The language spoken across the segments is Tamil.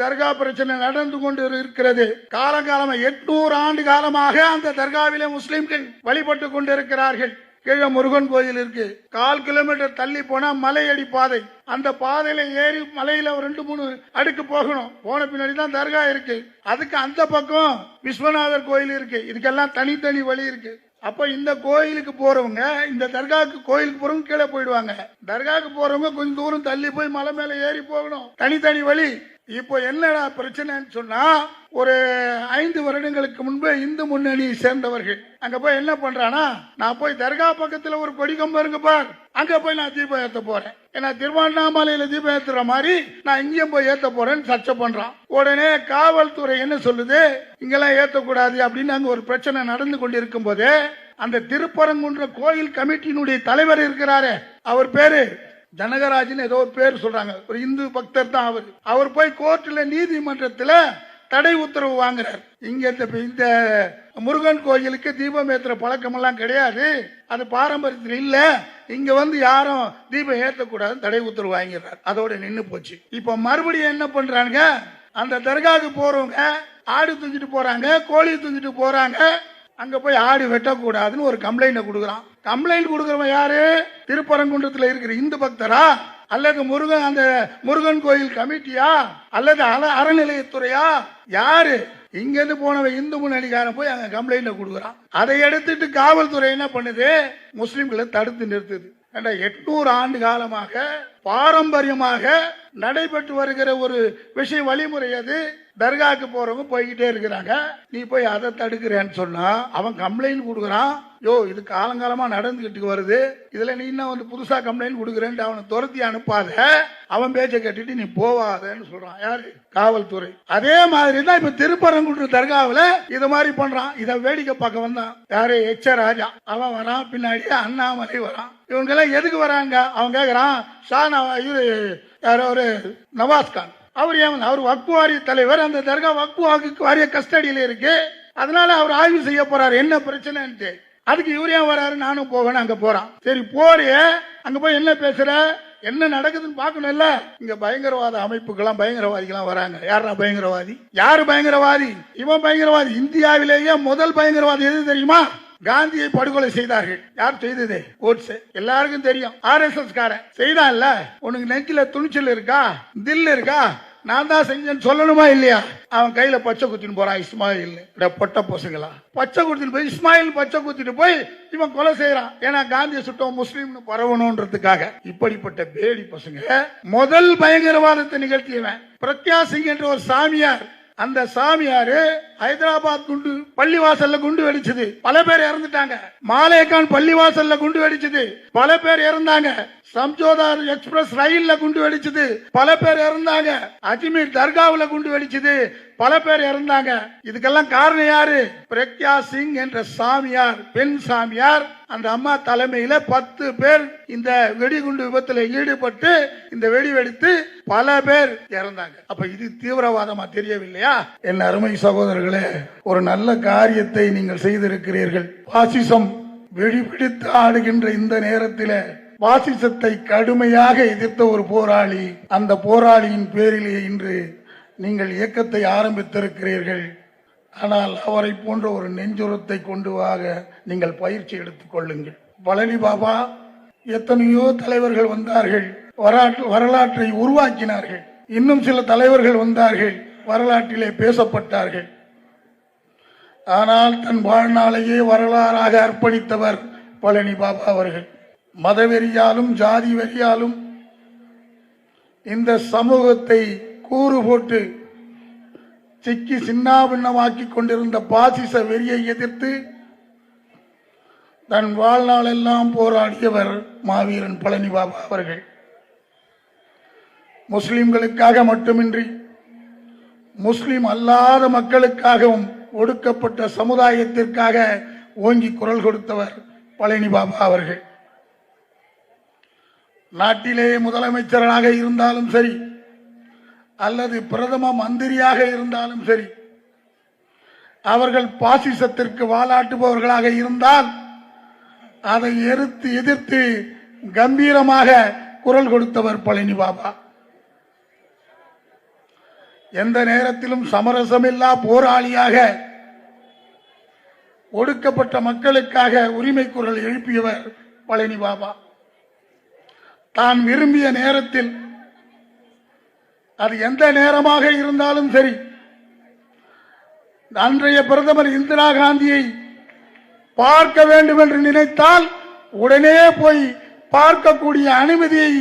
தர்கா பிரச்சனை நடந்து கொண்டு இருக்கிறது. காலகாலமா 800 ஆண்டு காலமாக அந்த தர்காவிலே முஸ்லிம்கள் வழிபட்டு கொண்டிருக்கிறார்கள். கீழே முருகன் கோயில் இருக்கு. 1/4 கிலோமீட்டர் தள்ளி போனா மலையடி பாதை. அந்த பாதையில ஏறி மலையில ஒரு 2-3 அடுக்கு போகணும். போன பின்னாடி தான் தர்கா இருக்கு. அதுக்கு அந்த பக்கம் விஸ்வநாதர் கோயில் இருக்கு. இதுக்கெல்லாம் தனித்தனி வழி இருக்கு. அப்ப இந்த கோயிலுக்கு போறவங்க, இந்த தர்காவுக்கு கோயிலுக்கு போறவங்க கீழே போயிடுவாங்க. தர்காவுக்கு போறவங்க கொஞ்சம் தூரம் தள்ளி போய் மலை மேல ஏறி போகணும். தனித்தனி வழி. இப்போ என்னடா பிரச்சனைன்னு சொன்னா, ஒரு 5 வருடங்களுக்கு முன்பு இந்து முன்னணியை சேர்ந்தவர்கள் அங்க போய் என்ன பண்றானா, நான் போய் தர்கா பக்கத்துல ஒரு கொடி கம்பம் இருக்கு பார், அங்க போய் நான் தீபம் ஏத்த போறேன். ஏன்னா திருவண்ணாமலையில தீபம் ஏத்துற மாதிரி நான் இங்கேயும் போய் ஏத்த போறேன்னு சர்ச்சை பண்றான். உடனே காவல்துறை என்ன சொல்லுது, இங்கெல்லாம் ஏத்தக்கூடாது அப்படின்னு அங்க ஒரு பிரச்சனை நடந்து கொண்டிருக்கும் போது, அந்த திருப்பரங்குன்ற கோயில் கமிட்டியினுடைய தலைவர் இருக்கிறாரு, அவர் பேரு ஜனகராஜன் ஏதோ ஒரு பேர் சொல்றாங்க, ஒரு இந்து பக்தர் தான் அவர். அவர் போய் கோர்ட்ல நீதிமன்றத்தில் தடை உத்தரவு வாங்குறார். இங்க இந்த முருகன் கோயிலுக்கு தீபம் ஏத்துற பழக்கம் எல்லாம் கிடையாது, அது பாரம்பரியத்தில் இல்ல, இங்க வந்து யாரும் தீபம் ஏற்றக்கூடாது தடை உத்தரவு வாங்கிறார். அதோட நின்னு போச்சு. இப்ப மறுபடியும் என்ன பண்றாங்க, அந்த தர்காவுக்கு போறவங்க ஆடு தூக்கிட்டு போறாங்க, கோழி தூக்கிட்டு போறாங்க. அங்க போய் ஆடு வெட்டக்கூடாதுன்னு ஒரு கம்ப்ளைண்ட் கொடுக்கறான். கம்ப்ளைண்ட் கொடுக்கறவன் யாரு, திருப்பரங்குன்றத்தில் இருக்கிற இந்து பக்தரா, அல்லது அந்த முருகன் கோயில் கமிட்டியா, அல்லது அறநிலையத்துறையா, யாரு? இங்க இருந்து போனவன் இந்து முன்னணிக்காரன் போய் அங்க கம்ப்ளைண்ட் கொடுக்கறான். அதை எடுத்துட்டு காவல்துறை என்ன பண்ணுது, முஸ்லிம்களை தடுத்து நிறுத்துது. 800 ஆண்டு காலமாக பாரம்பரியமாக நடைபெற்று வருகிற ஒரு விஷயம், வழிமுறை அது. தர்காவுக்கு போறவங்க போய்கிட்டே இருக்கிறாங்க, நீ போய் அதை தடுக்கிறேன்னு சொன்னா அவன் கம்ப்ளைண்ட் கொடுக்கறான். யோ, இது காலங்காலமா நடந்துகிட்டு வருது, இதுல நீ என்ன வந்து புதுசா கம்ப்ளைண்ட் கொடுக்கறேன்னு அவனை துரத்தி அனுப்பாத, அவன் பேச்ச கேட்டுட்டு நீ போவாதன்னு சொல்றான். யாரு? காவல்துறை. அதே மாதிரி தான் இப்ப திருப்பரங்குன்ற தர்காவில் இது மாதிரி பண்றான். இத வேடிக்கை பார்க்க வந்தான் யாரு, எச்ச ராஜா. அவன் வரான், பின்னாடி அண்ணாமலை வரான். இவங்க எல்லாம் எதுக்கு வராங்க, அவன் கேக்குறான். யாரோ ஒரு நவாஸ்கான், அவர் ஏன், அவர் வக்ஃபு வாரிய தலைவர். அந்த தர்கா வக்ஃபு வாரிய கஸ்டடியில இருக்கு, அதனால அவர் ஆய்வு செய்ய போறாரு என்ன பிரச்சனைன்ட்டு. அதுக்கு இவர் ஏன் வராரு, நானும் போவேன்னு அங்க போறான். சரி போறிய, அங்க போய் என்ன பேசுற, என்ன நடக்குதுன்னு பாக்கணும்ல. இங்க பயங்கரவாத அமைப்புக்கெல்லாம் பயங்கரவாதிகளாம் வராங்க. யாரா பயங்கரவாதி, யாரு பயங்கரவாதி, இவன் பயங்கரவாதி. இந்தியாவிலேயே முதல் பயங்கரவாதி எது தெரியுமா, காந்தியை படுகொலை செய்தார்கள். யார் செய்தது, கோட்ஸே. எல்லாருக்கும் தெரியும். RSS காரன் செய்தான்ல. உனக்கு நெஞ்சில துணிச்சல் இருக்கா, தில் இருக்கா, நான் தான் செஞ்சேன்னு சொல்லணுமா இல்லையா? அவன் கையில பச்சை குத்தின்னு போறான் இஸ்மாயில். பொட்ட பசங்களா, பச்சை குத்திட்டு போய் இஸ்மாயில் பச்சை குத்திட்டு போய் இவன் கொலை செய்யறான். ஏன்னா காந்தியை சுட்டோம் முஸ்லீம்னு பரவணும்ன்றதுக்காக. இப்படிப்பட்ட பேடி பசங்க. முதல் பயங்கரவாதத்தை நிகழ்த்தியவன் பிரத்யா சிங் என்ற ஒரு சாமியார். அந்த சாமியாரு ஹைதராபாத் பள்ளிவாசல்ல குண்டு வெடிச்சது, பல பேர் இறந்துட்டாங்க. மாலேகான் பள்ளிவாசல்ல குண்டு வெடிச்சது, பல பேர் இறந்தாங்க. சம்ஜோதா எக்ஸ்பிரஸ் ரயில்ல குண்டு வெடிச்சது, பல பேர் இறந்தாங்க. அஜ்மீர் தர்காவுல குண்டு வெடிச்சது, பல பேர் இறந்தாங்க. இதுக்கெல்லாம் காரணம் யாரு, பிரக்யா சிங் என்ற சாமியார், பெண் சாமியார். அந்த அம்மா தலைமையில 10 பேர் இந்த வெடிகுண்டு விபத்துல ஈடுபட்டு இந்த வெடி வெடித்து பல பேர் இறந்தாங்க. அப்ப இது தீவிரவாதமா தெரியவில்லையா? என் அருமை சகோதரர்களே, ஒரு நல்ல காரியத்தை நீங்கள் செய்திருக்கிறீர்கள். பாசிசம் வெடிபிடித்து ஆடுகின்ற இந்த நேரத்தில் பாசிசத்தை கடுமையாக எதிர்த்த ஒரு போராளி, அந்த போராளியின் பேரிலே இன்று நீங்கள் இயக்கத்தை ஆரம்பித்திருக்கிறீர்கள். ஆனால் அவரை போன்ற ஒரு நெஞ்சுரத்தை கொண்டு வாக நீங்கள் பயிற்சி எடுத்துக் கொள்ளுங்கள். பழனி பாபா, எத்தனையோ தலைவர்கள் வந்தார்கள், வரலாற்றை உருவாக்கினார்கள். இன்னும் சில தலைவர்கள் வந்தார்கள், வரலாற்றிலே பேசப்பட்டார்கள். ஆனால் தன் வாழ்நாளையே வரலாறாக அர்ப்பணித்தவர் பழனி பாபா அவர்கள். மதவெறியாலும் ஜாதி வெறியாலும் இந்த சமூகத்தை கூறு போட்டு சிக்கி சின்னாபின்னமாக்கி கொண்டிருந்த பாசிச வெறியை எதிர்த்து தன் வாழ்நாள் எல்லாம் போராடியவர் மாவீரன் பழனி பாபா அவர்கள். முஸ்லிம்களுக்காக மட்டுமின்றி முஸ்லிம் அல்லாத மக்களுக்காகவும் ஒடுக்கப்பட்ட சமுதாயத்திற்காக ஓங்கி குரல் கொடுத்தவர் பழனி பாபா அவர்கள். நாட்டிலே முதலமைச்சராக இருந்தாலும் சரி, அல்லது பிரதம மந்திரியாக இருந்தாலும் சரி, அவர்கள் பாசிசத்திற்கு வாலாட்டுபவர்களாக இருந்தால் அதை எதிர்த்து கம்பீரமாக குரல் கொடுத்தவர் பழனி பாபா. எந்த நேரத்திலும் சமரசமில்லா போராளியாக ஒடுக்கப்பட்ட மக்களுக்காக உரிமை குரல் எழுப்பியவர் பழனி பாபா. தான் விரும்பிய நேரத்தில், அது எந்த நேரமாக இருந்தாலும் சரி, அன்றைய பிரதமர் இந்திரா காந்தியை பார்க்க வேண்டும் என்று நினைத்தால் உடனே போய் பார்க்கக்கூடிய அனுமதியை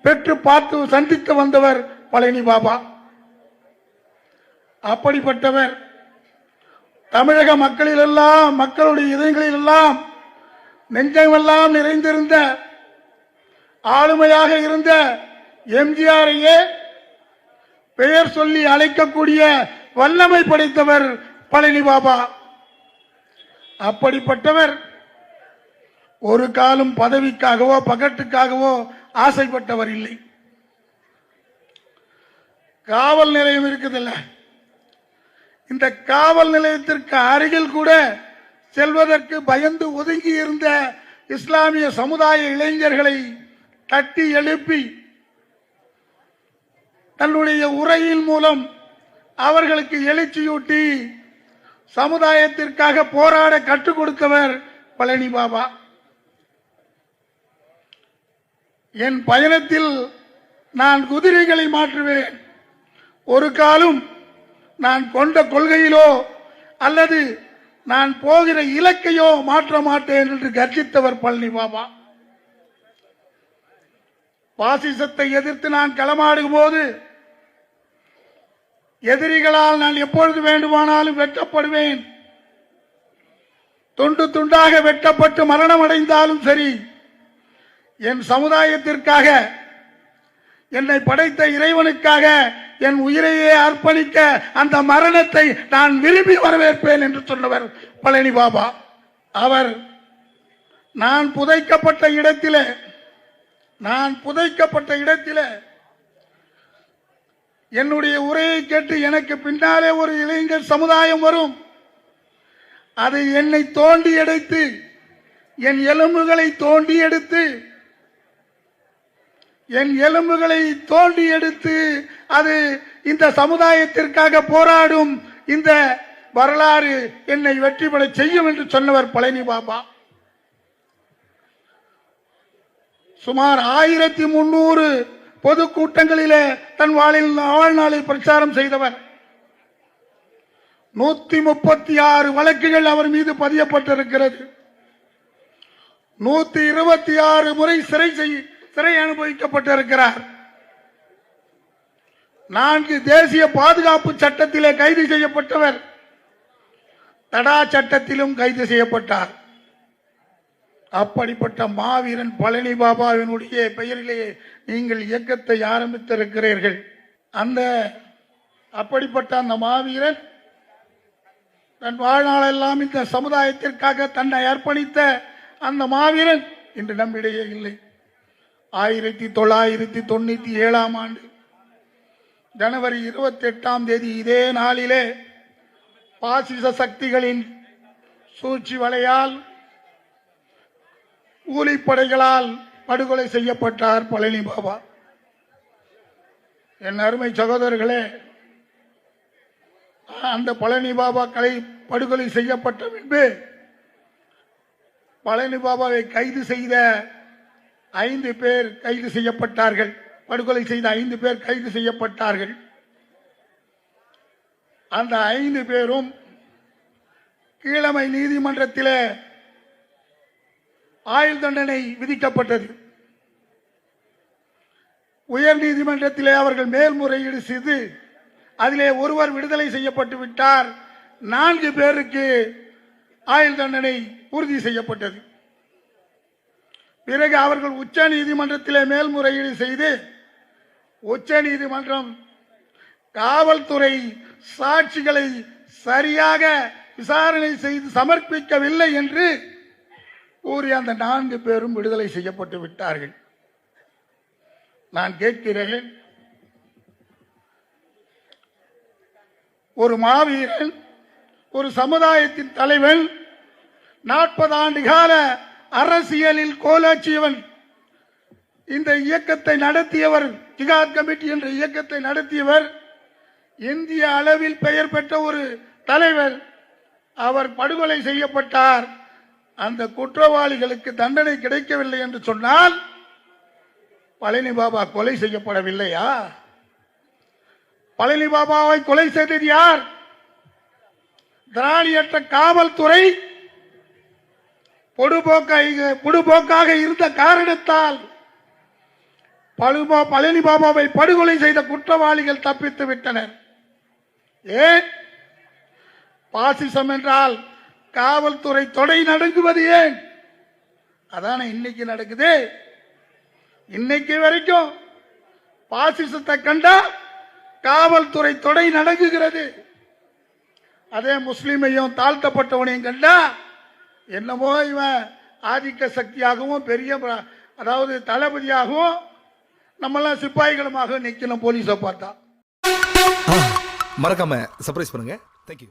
பெற்று பார்த்து சந்தித்து வந்தவர் பழனி பாபா. அப்படிப்பட்டவர் தமிழக மக்களிலெல்லாம், மக்களுடைய இதயங்களிலெல்லாம், நெஞ்சமெல்லாம் நிறைந்திருந்த, ஆளுமையாக இருந்த எம்ஜிஆரையே பெயர் சொல்லி அழைக்கக்கூடிய வல்லமை படைத்தவர் பழனி பாபா. அப்படிப்பட்டவர் ஒரு காலம் பதவிக்காகவோ பகட்டுக்காகவோ ஆசைப்பட்டவர் இல்லை. காவல் நிலையம் இருக்குதில்ல, இந்த காவல் நிலையத்திற்கு அருகில் கூட செல்வதற்கு பயந்து ஒதுங்கி இருந்த இஸ்லாமிய சமுதாய இளைஞர்களை தட்டி எழுப்பி தன்னுடைய உரையின் மூலம் அவர்களுக்கு எழுச்சியூட்டி சமுதாயத்திற்காக போராட கற்றுக் கொடுத்தவர் பழனி பாபா. என் பயணத்தில் நான் குதிரைகளை மாற்றுவேன், ஒரு காலம் நான் கொண்ட கொள்கையிலோ அல்லது நான் போகிற இலக்கையோ மாற்ற மாட்டேன் என்று கர்ஜித்தவர் பழனி பாபா. பாசிசத்தை எதிர்த்து நான் களமாடும் போது எதிரிகளால் நான் எப்பொழுது வேண்டுமானாலும் வெட்டப்படுவேன், துண்டு துண்டாக வெட்டப்பட்டு மரணம் அடைந்தாலும் சரி, என் சமுதாயத்திற்காக, என்னை படைத்த இறைவனுக்காக என் உயிரையே அர்ப்பணிக்க அந்த மரணத்தை நான் விரும்பி வரவேற்பேன் என்று சொன்னவர் பழனி பாபா. அவர் நான் புதைக்கப்பட்ட இடத்திலே என்னுடைய உரையை கேட்டு எனக்கு பின்னாலே ஒரு இளைஞர் சமுதாயம் வரும், அது என்னை தோண்டி எடுத்து, என் எலும்புகளை தோண்டி எடுத்து அது இந்த சமுதாயத்திற்காக போராடும் இந்த வரலாறு என்னை வெற்றி பெற செய்யும் என்று சொன்னவர் பழனி பாபா. சுமார் 1300 பொதுக்கூட்டங்களிலே தன் வாழ்நாளில் பிரச்சாரம் செய்தவர். 136 வழக்குகள் அவர் மீது பதியப்பட்டிருக்கிறது. 126 முறை சிறை அனுபவிக்கப்பட்டிருக்கிறார். 4 தேசிய பாதுகாப்பு சட்டத்திலே கைது செய்யப்பட்டவர். தடா சட்டத்திலும் கைது செய்யப்பட்டார். அப்படிப்பட்ட மாவீரன் பழனி பாபாவினுடைய பெயரிலேயே நீங்கள் இயக்கத்தை ஆரம்பித்திருக்கிறீர்கள். அப்படிப்பட்ட அந்த மாவீரன் தன் வாழ்நாளெல்லாம் இந்த சமுதாயத்திற்காக தன்னை அர்ப்பணித்த அந்த மாவீரன் இன்று நம்மிடையே இல்லை. 1997 ஆண்டு ஜனவரி 28 தேதி இதே நாளிலே பாசிச சக்திகளின் சூழ்ச்சி வலையால், கூலிப்படைகளால் படுகொலை செய்யப்பட்டார் பழனி பாபா. என் அருமை சகோதரர்களே, அந்த பழனி பாபா படுகொலை செய்யப்பட்ட பின்பு பழனி பாபாவை கைது செய்த 5 பேர் கைது செய்யப்பட்டார்கள். படுகொலை செய்த 5 பேர் கைது செய்யப்பட்டார்கள். அந்த 5 பேரும் கீழமை நீதிமன்றத்திலே ஆயுள் தண்டனை விதிக்கப்பட்டது. உயர் நீதிமன்றத்திலே அவர்கள் மேல்முறையீடு செய்து அதிலே ஒருவர் விடுதலை செய்யப்பட்டு விட்டார். 4 பேருக்கு ஆயுள் தண்டனை உறுதி செய்யப்பட்டது. பிறகு அவர்கள் உச்ச நீதிமன்றத்திலே மேல்முறையீடு செய்து உச்ச நீதிமன்றம் காவல்துறை சாட்சிகளை சரியாக விசாரணை செய்து சமர்ப்பிக்கவில்லை என்று கூறி அந்த 4 பேரும் விடுதலை செய்யப்பட்டு விட்டார்கள். நான் கேட்கிறேன், ஒரு மாவீரன், ஒரு சமுதாயத்தின் தலைவன், 40 ஆண்டு கால அரசியலில் கோலாட்சியவன், இந்த இயக்கத்தை நடத்தியவர், ஜிகாத் கமிட்டி என்ற இயக்கத்தை நடத்தியவர், இந்திய அளவில் பெயர் பெற்ற ஒரு தலைவர், அவர் படுகொலை செய்யப்பட்டார். அந்த குற்றவாளிகளுக்கு தண்டனை கிடைக்கவில்லை என்று சொன்னால் பழனி பாபா கொலை செய்யப்படவில்லையா? பழனி பாபாவை கொலை செய்தது யார்? திராணியற்ற காவல்துறை பொடுபோக்காக இருந்த காரணத்தால் பழனி பாபாவை படுகொலை செய்த குற்றவாளிகள் தப்பித்து விட்டனர். ஏன்? பாசிசம் என்றால் காவல்துறை தொடை நடுங்குவது ஏன்? அதான இன்னைக்கு நடக்குது. இன்னைக்கு வரைக்கும் பாசிசத்தை கண்டா காவல்துறை தொடை நடுங்குகிறது. அதே முஸ்லிமையும் தாழ்த்தப்பட்டவனையும் கண்டா என்னமோ இவன் ஆதிக்க சக்தியாகவும் பெரிய அதாவது தளபதியாகவும் நம்மெல்லாம் சிப்பாய்களுமாக நிக்கணும் போலீஸை பார்த்தா. மறக்காம சர்ப்ரைஸ் பண்ணுங்க. தேங்க்யூ.